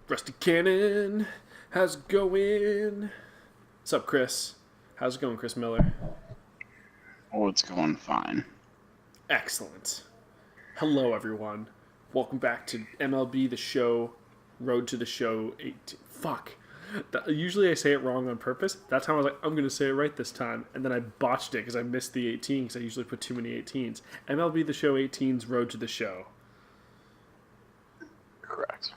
Rusty Cannon, how's it going? What's up, Chris? How's it going, Chris Miller? Oh, it's going fine. Excellent. Hello, everyone. Welcome back to MLB The Show, Road to the Show 18. Fuck. Usually I say it wrong on purpose. That time I was like, I'm going to say it right this time. And then I botched it because I missed the 18 because I usually put too many 18s. MLB The Show 18's Road to the Show. Correct.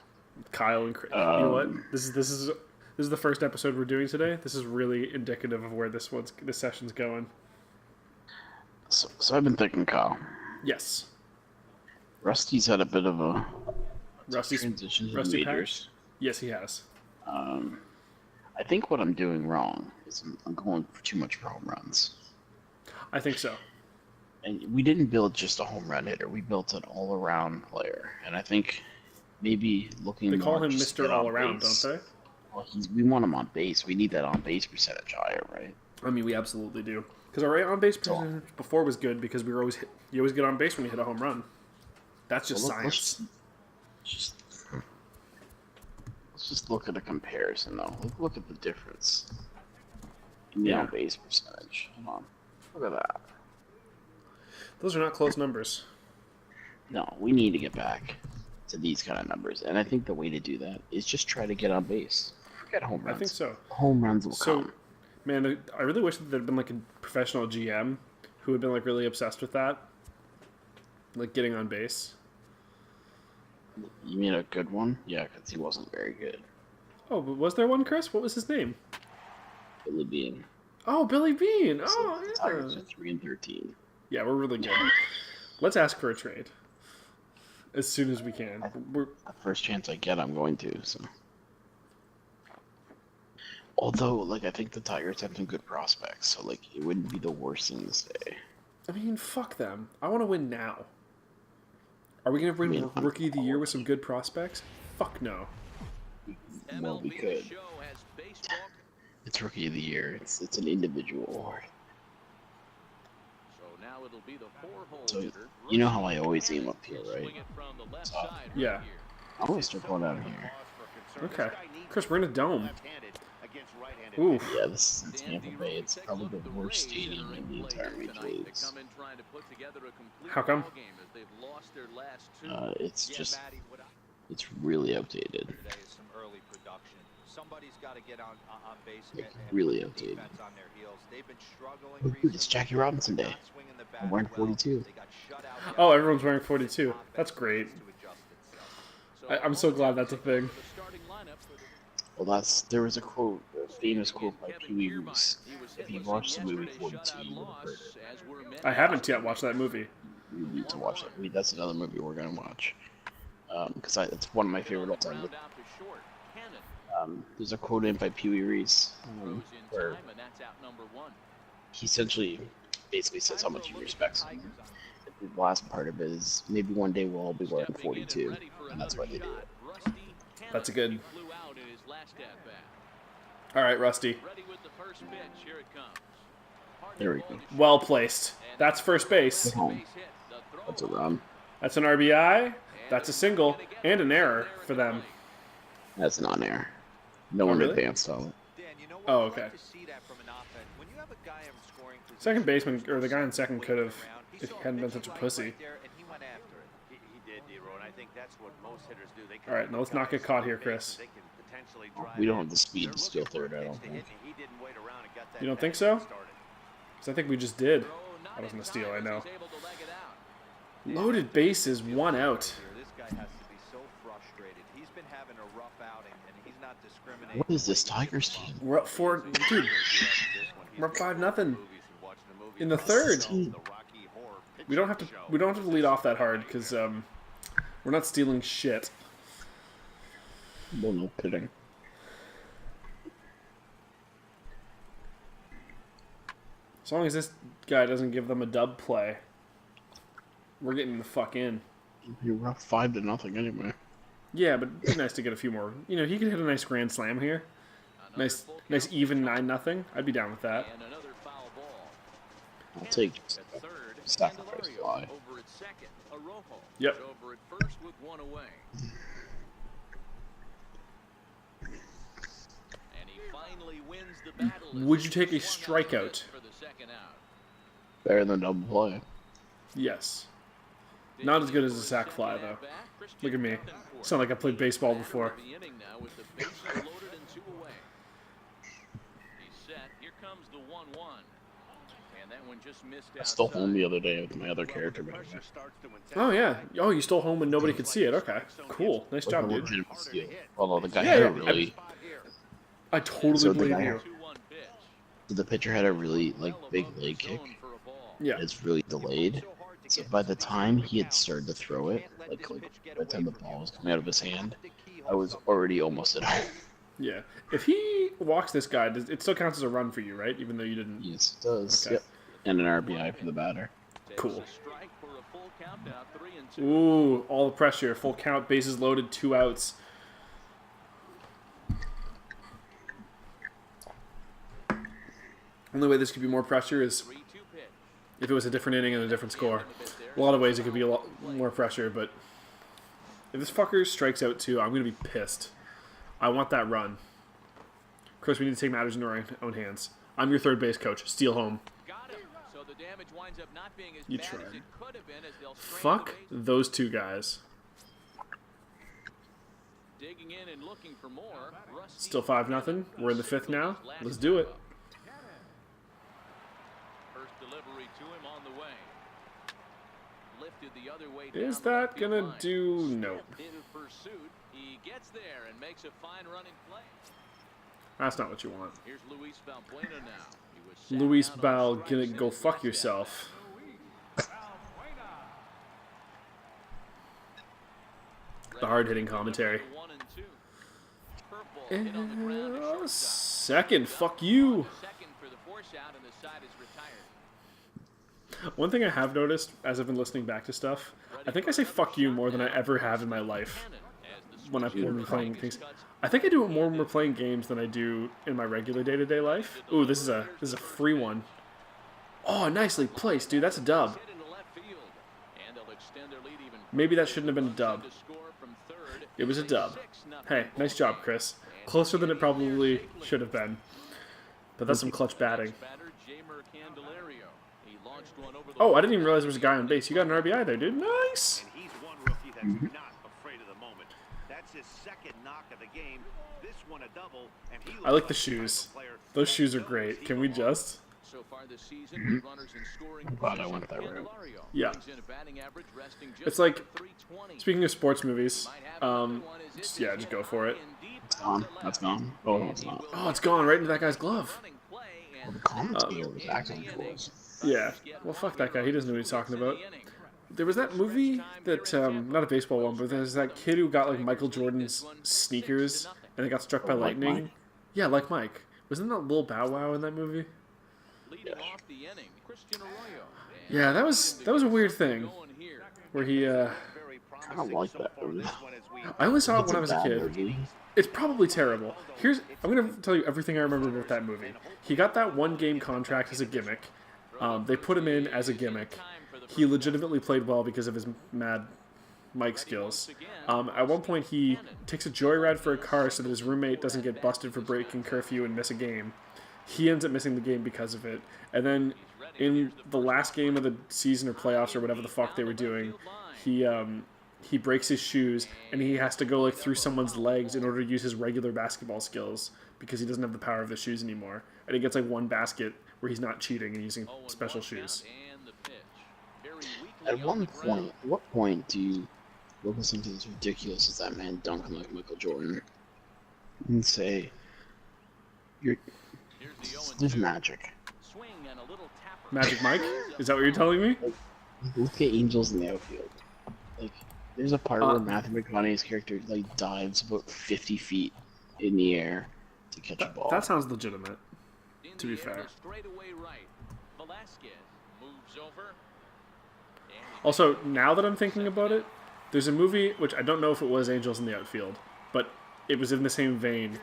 Kyle and Chris. You know what? This is the first episode we're doing today. This is really indicative of where this session's going. So I've been thinking, Kyle. Yes. Rusty's had a bit of a transition to the majors. Yes, he has. I think what I'm doing wrong is I'm going for too much for home runs. I think so. And we didn't build just a home run hitter. We built an all-around player. And I think maybe looking. They call him just Mr. All-Around, don't they? Well, we want him on base. We need that on-base percentage higher, right? I mean, we absolutely do. Because our on-base percentage before was good because you always get on base when you hit a home run. That's just science. Let's just look at a comparison, though. Look at the difference in the on-base percentage. Come on. Look at that. Those are not close numbers. No, we need to get back to these kind of numbers. And I think the way to do that is just try to get on base. Forget home runs. I think so. Home runs will come. Man, I really wish that there'd been like a professional GM who had been like really obsessed with that. Like getting on base. You mean a good one? Yeah, because he wasn't very good. Oh, but was there one, Chris? What was his name? Billy Bean. Oh, Billy Bean. Oh, yeah. Tigers are 3-13. Yeah, we're really good. Let's ask for a trade as soon as we can. The first chance I get, I'm going to. So, although, I think the Tigers have some good prospects, so it wouldn't be the worst thing to say. I mean, fuck them. I want to win now. Are we going to win Rookie of the Year with some good prospects? Fuck no. Well, we could. It's Rookie of the Year. It's an individual award. So, you know how I always aim up here, right? Yeah. I always start going down here. Okay. Chris, we're in a dome. Oof. Yeah, this is in Tampa Bay. It's probably the worst stadium in the entire Major Leagues. How come? It's really outdated. Really outdated. Oh, dude, it's Jackie Robinson Day. I'm wearing 42. Oh, everyone's wearing 42. That's great. I'm so glad that's a thing. Well, there was a quote, a famous quote by Pee Wee Reese. If you watched the movie 42, you would have heard it. I haven't yet watched that movie. You need to watch that movie. That's another movie we're going to watch. Because it's one of my favorite all-time movies. There's a quote in by Pee Wee Reese where he essentially basically says how much he respects him. The last part of it is maybe one day we'll all be wearing 42, and that's why they do it. That's a good. All right, Rusty. There we go. Well placed. That's first base. That's a run. That's an RBI. That's a single and an error for them. That's not an error. No one really? advanced on it. Oh, okay. Second baseman, or the guy in second could have, if he hadn't been such a pussy. All right, now let's not get caught here, Chris. We don't have the speed to steal third, I don't think. You don't think so? Because I think we just did. That wasn't a steal, I know. Loaded bases, 1 out. What is this Tigers team? We're up 4, dude. We're up 5-0 in the third. We don't have to lead off that hard because we're not stealing shit. Well, no kidding. As long as this guy doesn't give them a dub play, we're getting the fuck in. You're up 5-0 anyway. Yeah, but it'd be nice to get a few more. You know, he could hit a nice grand slam here. Nice even 9-0. I'd be down with that. I'll take sacrifice fly. Yep. Would you take a strikeout? Better than double play. Yes. Not as good as a sac fly, though. Look at me. Sound like I played baseball before. I stole home the other day with my other character. Oh, yeah. Oh, you stole home when nobody could see it. Okay. Cool. Nice job, dude. Although the guy had a really... I totally believe you. The pitcher had a really, big leg kick. Yeah. It's really delayed. So by the time he had started to throw it, by the time the ball was coming out of his hand, I was already almost at home. Yeah. If he walks this guy, it still counts as a run for you, right? Even though you didn't... Yes, it does. Okay. Yep. And an RBI for the batter. Cool. Ooh, all the pressure. Full count, bases loaded, 2 outs. Only way this could be more pressure is if it was a different inning and a different score. A lot of ways it could be a lot more pressure, but if this fucker strikes out too, I'm going to be pissed. I want that run. Of course, we need to take matters into our own hands. I'm your third base coach. Steal home. You try. Fuck those 2 guys. Still 5-0. We're in the 5th now. Let's do it. Is that gonna do? No. That's not what you want. Luis Bal, gonna go fuck yourself. The hard-hitting commentary. Second, fuck you. One thing I have noticed as I've been listening back to stuff, I think I say fuck you more than I ever have in my life when we're playing things. I think I do it more when we're playing games than I do in my regular day-to-day life. Ooh, this is a free one. Oh, nicely placed, dude. That's a dub. Maybe that shouldn't have been a dub. It was a dub. Hey, nice job, Chris. Closer than it probably should have been. But that's some clutch batting. Oh, I didn't even realize there was a guy on base. You got an RBI there, dude. Nice. I like the shoes. Those shoes are great. Can we just? I'm glad I went that route. Yeah. It's like, speaking of sports movies, yeah, just go for it. It's gone. That's gone. Oh, no, it's not. Oh, it's gone right into that guy's glove. Well, the commentator was acting for us. Yeah. Well, fuck that guy. He doesn't know what he's talking about. There was that movie that, not a baseball one, but there's that kid who got, like, Michael Jordan's sneakers, and they got struck by lightning. Mike? Yeah, like Mike. Wasn't that Lil Bow Wow in that movie? Yeah, that was a weird thing. Where he, I don't like that movie. I only saw it when I was a kid. Movie. It's probably terrible. I'm going to tell you everything I remember about that movie. He got that 1-game contract as a gimmick. They put him in as a gimmick. He legitimately played well because of his mad mic skills. At one point, he takes a joyride for a car so that his roommate doesn't get busted for breaking curfew and miss a game. He ends up missing the game because of it. And then in the last game of the season or playoffs or whatever the fuck they were doing, he breaks his shoes and he has to go like through someone's legs in order to use his regular basketball skills because he doesn't have the power of the shoes anymore. And he gets like 1 basket where he's not cheating and using special shoes. At what point do you look at something as ridiculous as that man dunking like Michael Jordan and say, there's magic? Magic Mike? Is that what you're telling me? Look at Angels in the outfield. Like, there's a part where Matthew McConaughey's character like dives about 50 feet in the air to catch a ball. That sounds legitimate, to be fair. Also, now that I'm thinking about it, There's a movie, which I don't know if it was Angels in the Outfield, but it was in the same vein.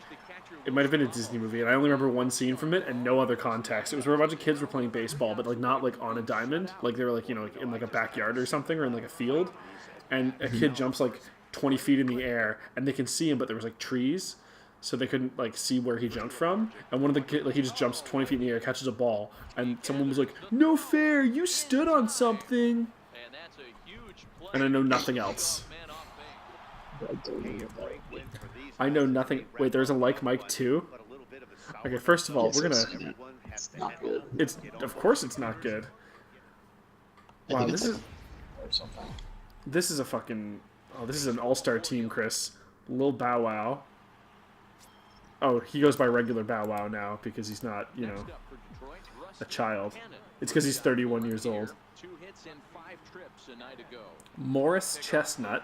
It might have been a Disney movie, and I only remember one scene from it and no other context. It was where a bunch of kids were playing baseball, but like not like on a diamond, like they were like like in like a backyard or something, or in like a field, and a kid jumps like 20 feet in the air, and they can see him, but there was like trees, so they couldn't like see where he jumped from. And one of the kids, like he just jumps 20 feet in the air, catches a ball, and someone was like, "No fair! You stood on something." And I know nothing else. I know nothing. Wait, there's a Like Mike 2? Okay, first of all, we're gonna... It's not good. It's... Of course it's not good. Wow, this is... Or something. This is a fucking... Oh, this is an all-star team, Chris. Lil Bow Wow. Oh, he goes by regular Bow Wow now because he's not, a child. It's because he's 31 years old. Morris Chestnut.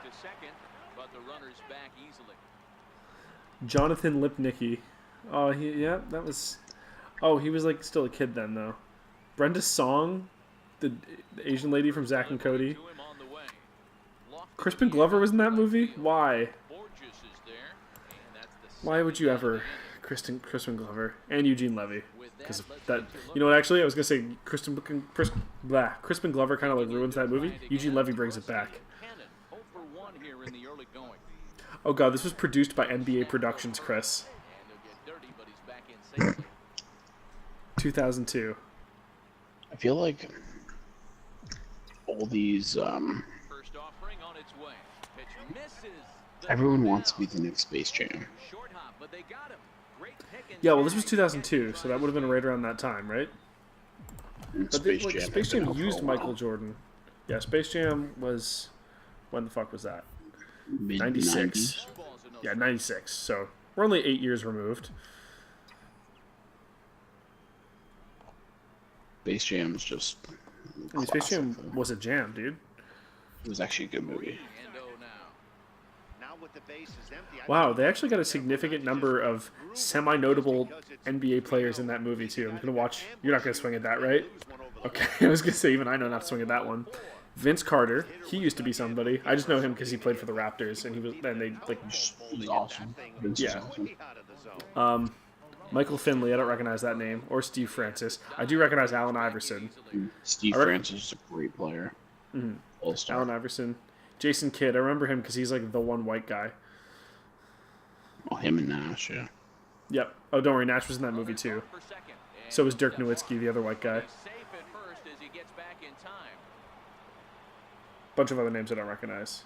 Jonathan Lipnicki. Oh, that was... Oh, he was, like, still a kid then, though. Brenda Song, the Asian lady from Zack and Cody. Crispin Glover was in that movie? Why? Why would you ever... Crispin Glover. And Eugene Levy. Because of that... You know what, actually? I was going to say Crispin Glover kind of, like, ruins that movie. Eugene Levy brings it back. Oh god, this was produced by NBA Productions, Chris. 2002. I feel like all these, everyone wants to be the next Space Jam. Yeah, well, this was 2002, so that would have been right around that time, right? But Space Jam used Michael Jordan. Yeah, Space Jam was... When the fuck was that? 96. Yeah, 96. So we're only 8 years removed. Space Jam is just... I mean, Space Jam was a jam, dude. It was actually a good movie. Wow, they actually got a significant number of semi-notable NBA players in that movie, too. I'm going to watch... You're not going to swing at that, right? Okay, I was going to say, even I know not to swing at that one. Vince Carter, he used to be somebody. I just know him because he played for the Raptors, and they like. He's awesome. Yeah. Michael Finley, I don't recognize that name, or Steve Francis. I do recognize Allen Iverson. Steve Francis is a great player. Mm-hmm. Allen Iverson, Jason Kidd. I remember him because he's like the one white guy. Oh, him and Nash, yeah. Yep. Oh, don't worry, Nash was in that movie too. So was Dirk Nowitzki, the other white guy. Bunch of other names I don't recognize.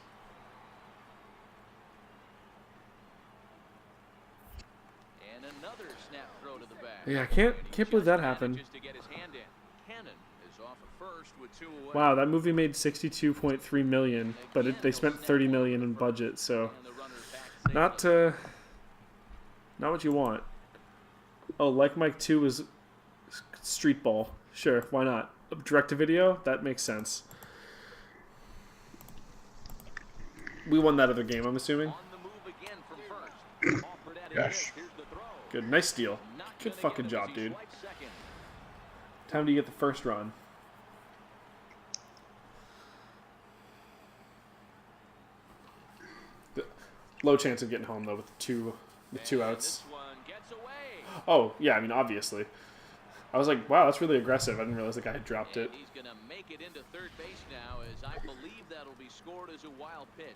Yeah, I can't believe that happened. Wow, that movie made $62.3 million, but they spent $30 million in budget, so not what you want. Oh, Like Mike 2 was Street Ball. Sure, why not? Direct to video? That makes sense. We won that other game, I'm assuming. Gosh. Good, nice steal. Good fucking job, dude. Time to get the first run. Low chance of getting home though with two outs. Oh yeah, I mean obviously. I was like, wow, that's really aggressive. I didn't realize the guy had dropped it. He's going to make it into third base now, as I believe that'll be scored as a wild pitch.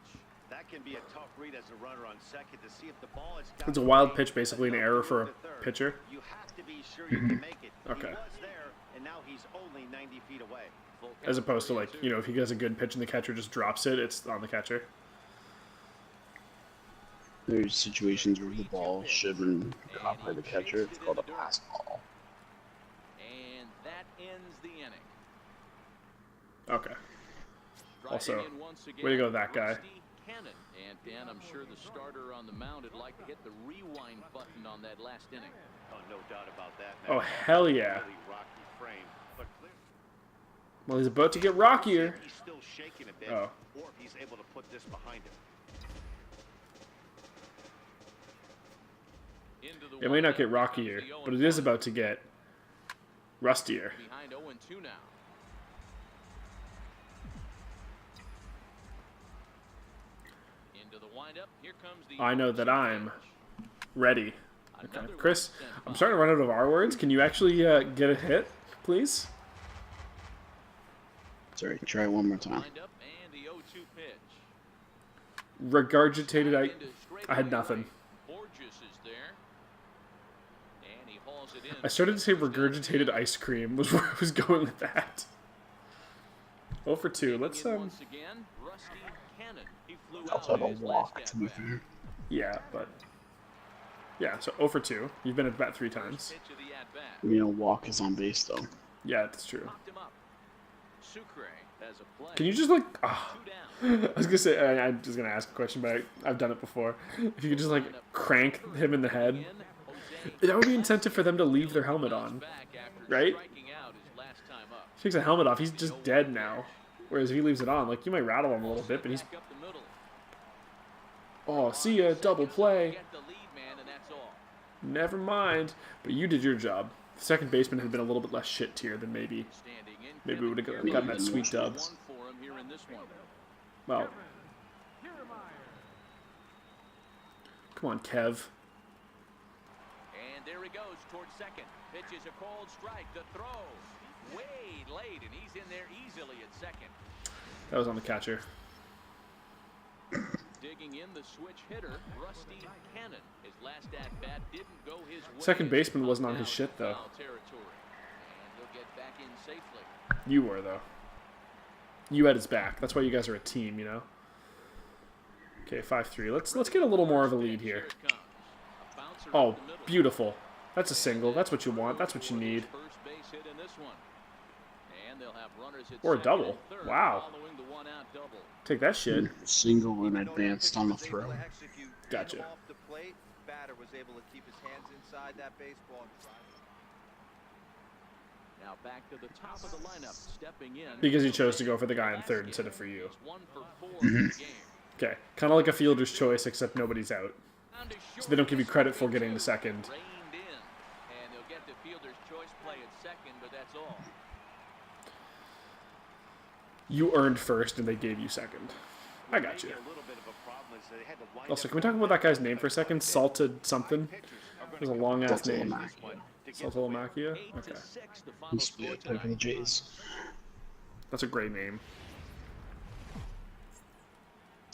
That can be a tough read as a runner on second to see if the ball is. It's a wild pitch, basically an error for a pitcher. You have to be sure you can make it. Okay. He was there, and now he's only 90 feet away. As opposed to, like, if he does a good pitch and the catcher just drops it, it's on the catcher. There's situations where the ball should have been caught by the catcher. It's called a pass ball. And that ends the inning. Okay. Also, way to go, that guy. And Dan, I'm sure the starter on the mound would like to hit the rewind button on that last inning. Oh, no doubt about that. Oh, hell yeah. Well, he's about to get rockier. He's still shaking a bit, or if he's able to put this behind him. It may not get rockier, but it is about to get rustier. Behind 0-2 now. I know that I'm ready. Okay. Chris, I'm starting to run out of our words. Can you actually get a hit, please? Sorry, try one more time. Regurgitated. I had nothing. I started to say regurgitated ice cream was where I was going with that. 0 for 2. Let's Also have a walk, to be fair. Yeah, but yeah. So 0 for 2. You've been at bat 3 times. You know, walk is on base though. Yeah, that's true. Can you just like? Oh, I was gonna say I'm just gonna ask a question, but I've done it before. If you could just like crank him in the head, that would be incentive for them to leave their helmet on, right? If he takes a helmet off, he's just dead now. Whereas if he leaves it on, like you might rattle him a little bit, but he's. Oh, see ya, double play. Never mind. But you did your job. The second baseman had been a little bit less shit tier than maybe we would have gotten that sweet dub. Well, come on, Kev. And there he goes towards second. Pitches a cold strike. The throw way late, and he's in there easily at second. That was on the catcher. Digging in the switch hitter, Rusty Cannon. His last at bat didn't go his way. Second baseman wasn't on his shit though. And he'll get back in safely. You were though. You had his back. That's why you guys are a team, you know. Okay, 5-3. Let's get a little more of a lead here. Oh, beautiful. That's a single. That's what you want. That's what you need. Or a double. Wow. Take that shit. Single and advanced on the throw. Gotcha. Now back to the top of the lineup, stepping in. Because he chose to go for the guy in third instead of for you. Okay, kind of like a fielder's choice, except nobody's out. So they don't give you credit for getting the second. And they'll get the fielder's choice play at second, but that's all. You earned first and they gave you second. I got you. Also, can we talk about that guy's name for a second? Salted something? It was a long ass name. Saltalamacchia? Okay. He's split for the Jays. That's a great name.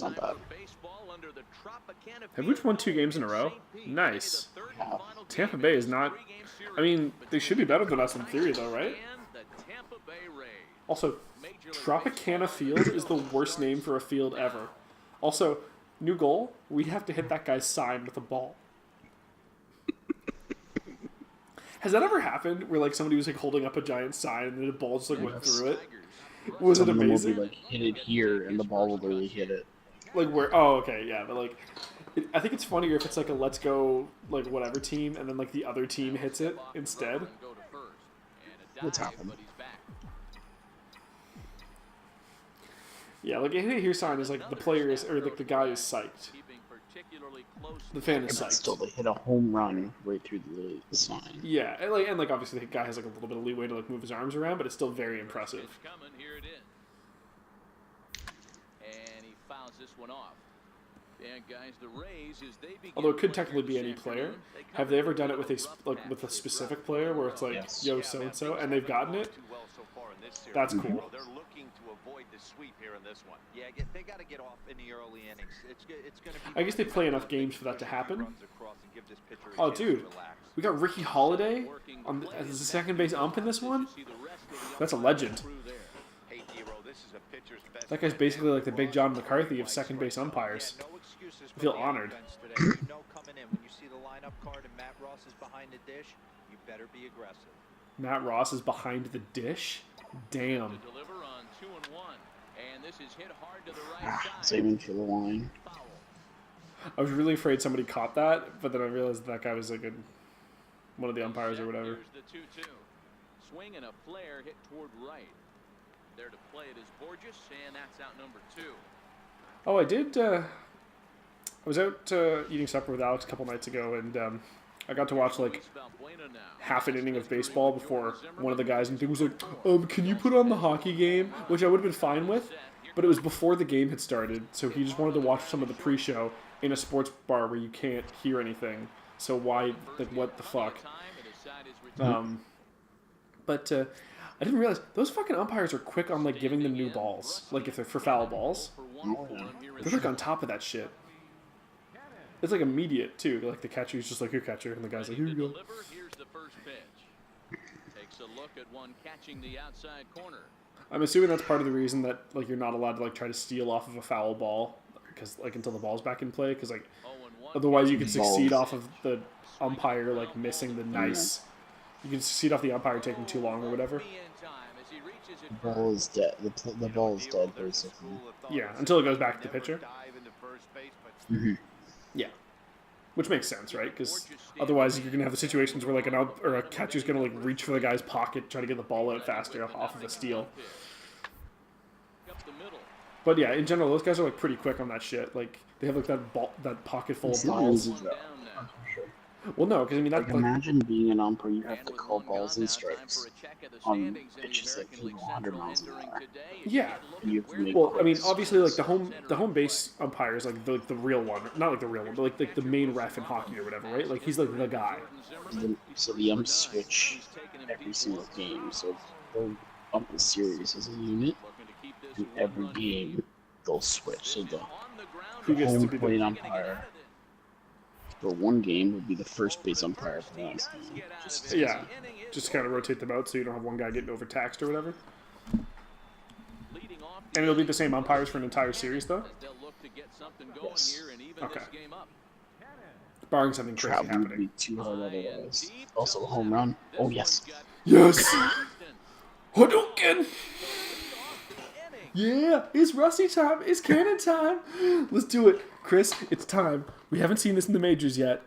Not bad. Have we won 2 games in a row? Nice. Tampa Bay is not... I mean, they should be better than us in theory, though, right? Also, Tropicana Field is the worst name for a field ever. Also, new goal, we have to hit that guy's sign with a ball. Has that ever happened where like somebody was like holding up a giant sign and then the ball just like went through it? Was it amazing? Will be, like, hit it here and the ball will literally hit it. Like where? Oh, okay, yeah, but like, I think it's funnier if it's like a let's go like whatever team and then like the other team hits it instead. What's happened? Yeah, like a hit it here sign is like the player is or like the guy is psyched. The fan is But psyched. still, they hit a home run right through the sign. Yeah, and like obviously the guy has like a little bit of leeway to like move his arms around, but it's still very impressive. Here it is. And he fouls this one off. And guys, the Rays, as they begin Although it could technically be any player. Have they ever done it with a specific player where it's like Yes. yo so and so and they've gotten it? That's cool. They're looking to avoid the sweep here in this one. Yeah, they got to get off in the early innings. It's going to be. I guess they play enough games for that to happen. Oh, dude, we got Ricky Holiday as the second base ump in this one. That's a legend. That guy's basically like the Big John McCarthy of second base umpires. I feel honored. When you see the lineup card and Matt Ross is behind the dish, you better be aggressive. Matt Ross is behind the dish. Damn. Saving for the line. I was really afraid somebody caught that, but then I realized that guy was like one of the umpires or whatever. Here's the 2-2. Swing and a flare hit toward right. There to play it is Borges, and that's out number 2. Oh, I did. I was out eating supper with Alex a couple nights ago, and I got to watch like half an inning of baseball before one of the guys in the team was like, can you put on the hockey game? Which I would have been fine with, but it was before the game had started, so he just wanted to watch some of the pre-show, in a sports bar where you can't hear anything. So why, like, what the fuck? But I didn't realize those fucking umpires are quick on like giving them new balls. Like if they're for foul balls, they're like on top of that shit. It's like immediate too. Like the catcher's just like, your catcher, and the guy's like, here you go. Takes a look at one catching the outside corner. I'm assuming that's part of the reason that like you're not allowed to like try to steal off of a foul ball because like until the ball's back in play, because like otherwise you could succeed off of the umpire like missing the nice. You can succeed off the umpire taking too long or whatever. The ball is dead. The ball is dead, basically. Yeah, until it goes back to the pitcher. Mm-hmm. Yeah, which makes sense, right? Because otherwise you're gonna have the situations where like a catcher's gonna like reach for the guy's pocket, try to get the ball out faster off of a steal. But yeah, in general, those guys are like pretty quick on that shit. Like they have like that pocket full of balls. Well, no, because I mean that's like, imagine being an umpire. You have to call balls and strikes on pitches that can go 100 miles an hour. Yeah. Well, I mean, obviously, like the home base umpire is like the real one, not like the real one, but like the main ref in hockey or whatever, right? Like he's like the guy. So the umps switch every single game. So they'll ump the series as a unit, and every game they'll switch. So the home plate umpire for one game would be the first base umpire for the next game. Just kind of rotate them out so you don't have one guy getting overtaxed or whatever. And it'll be the same umpires for an entire series, though? Yes. Okay. Barring something crazy Trout happening. would be too hard otherwise. Also a home run. Oh, yes. Yes! Hadouken! Yeah, it's Rusty time. It's cannon time. Let's do it. Chris, it's time. We haven't seen this in the majors yet.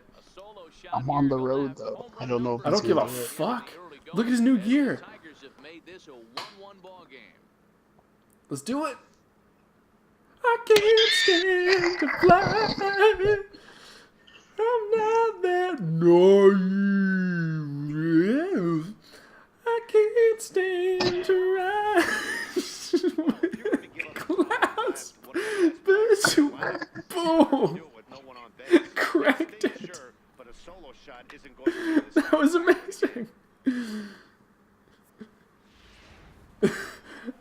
I'm on the road, though. I don't know if I don't give a fuck. Look at his new gear. Let's do it. I can't stand to fly. I'm not that naive. I can't stand to rise with clouds. Boom. Cracked it. That was amazing.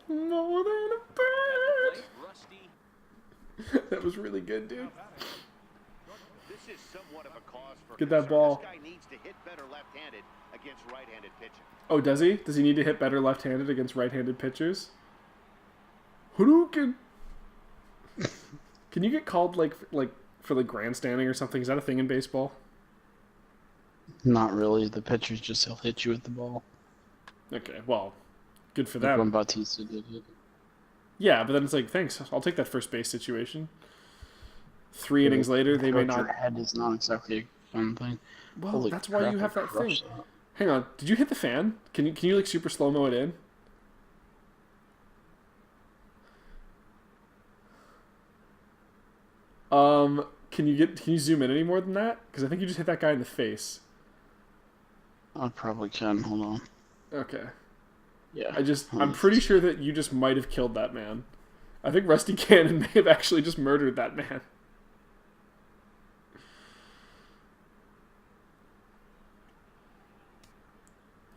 More than a bird. That was really good, dude. Get that ball. Oh, does he? Does he need to hit better left-handed against right-handed pitchers? Hadouken! Can you get called like for like grandstanding or something? Is that a thing in baseball? Not really. The pitchers just he'll hit you with the ball. Okay, well, good for Like them. when Bautista did it. Yeah, but then it's like, thanks, I'll take that first base situation. 3 innings later, they may not. Your head is not exactly a fun thing. Well, Holy that's why crap, you have I that thing. crushed that. Hang on, did you hit the fan? Can you like super slow mo it in? Can you zoom in any more than that? Because I think you just hit that guy in the face. I probably can. Hold on. Okay. Yeah. I'm pretty sure that you just might have killed that man. I think Rusty Cannon may have actually just murdered that man.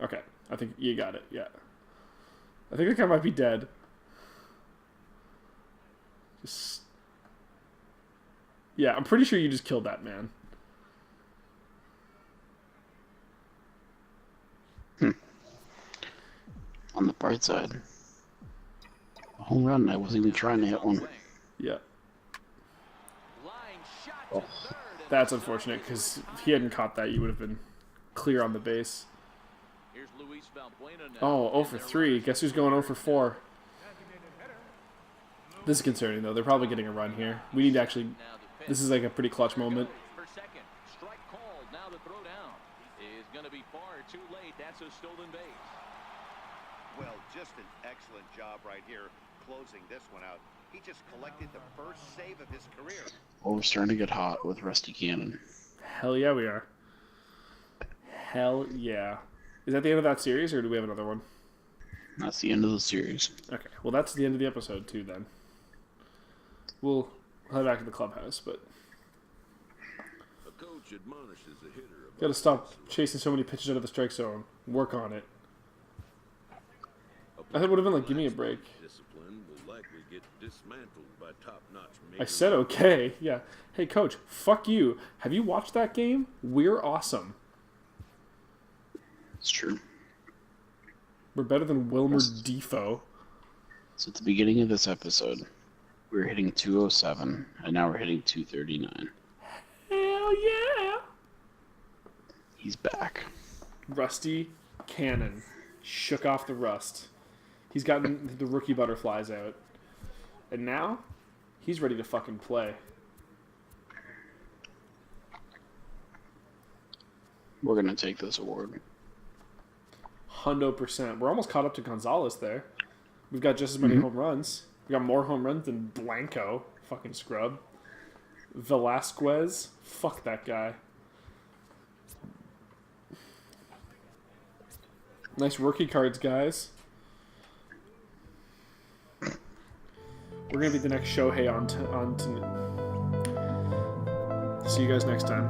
Okay, I think you got it, yeah. I think the guy might be dead. Yeah, I'm pretty sure you just killed that man. On the bright side. A home run. I wasn't even trying to hit one. Yeah. Oh. That's unfortunate, because if he hadn't caught that, you would have been clear on the base. Oh, 0 for 3. Guess who's going 0 for 4? This is concerning, though. They're probably getting a run here. We need to actually... This is like a pretty clutch moment. Well, just an excellent job right here closing this one out. He just collected the first save of his career. Oh, we're starting to get hot with Rusty Cannon. Hell yeah, we are. Hell yeah. Is that the end of that series, or do we have another one? That's the end of the series. Okay, well, that's the end of the episode, too, then. We'll head back to the clubhouse, but admonishes the hitter about Gotta stop chasing so many pitches out of the strike zone. Work on it. I thought it would have been like, give me a break. discipline will likely get dismantled by top-notch I said okay. Yeah. Hey, coach, fuck you. Have you watched that game? We're awesome. It's true. We're better than Wilmer Defoe. So at the beginning of this episode, we were hitting 207, and now we're hitting 239. Hell yeah! He's back. Rusty Cannon. Shook off the rust. He's gotten the rookie butterflies out. And now, he's ready to fucking play. We're going to take this award. 100%. We're almost caught up to Gonzalez there. We've got just as many home runs. We got more home runs than Blanco. Fucking scrub. Velasquez. Fuck that guy. Nice rookie cards, guys. We're going to be the next Shohei on. See you guys next time.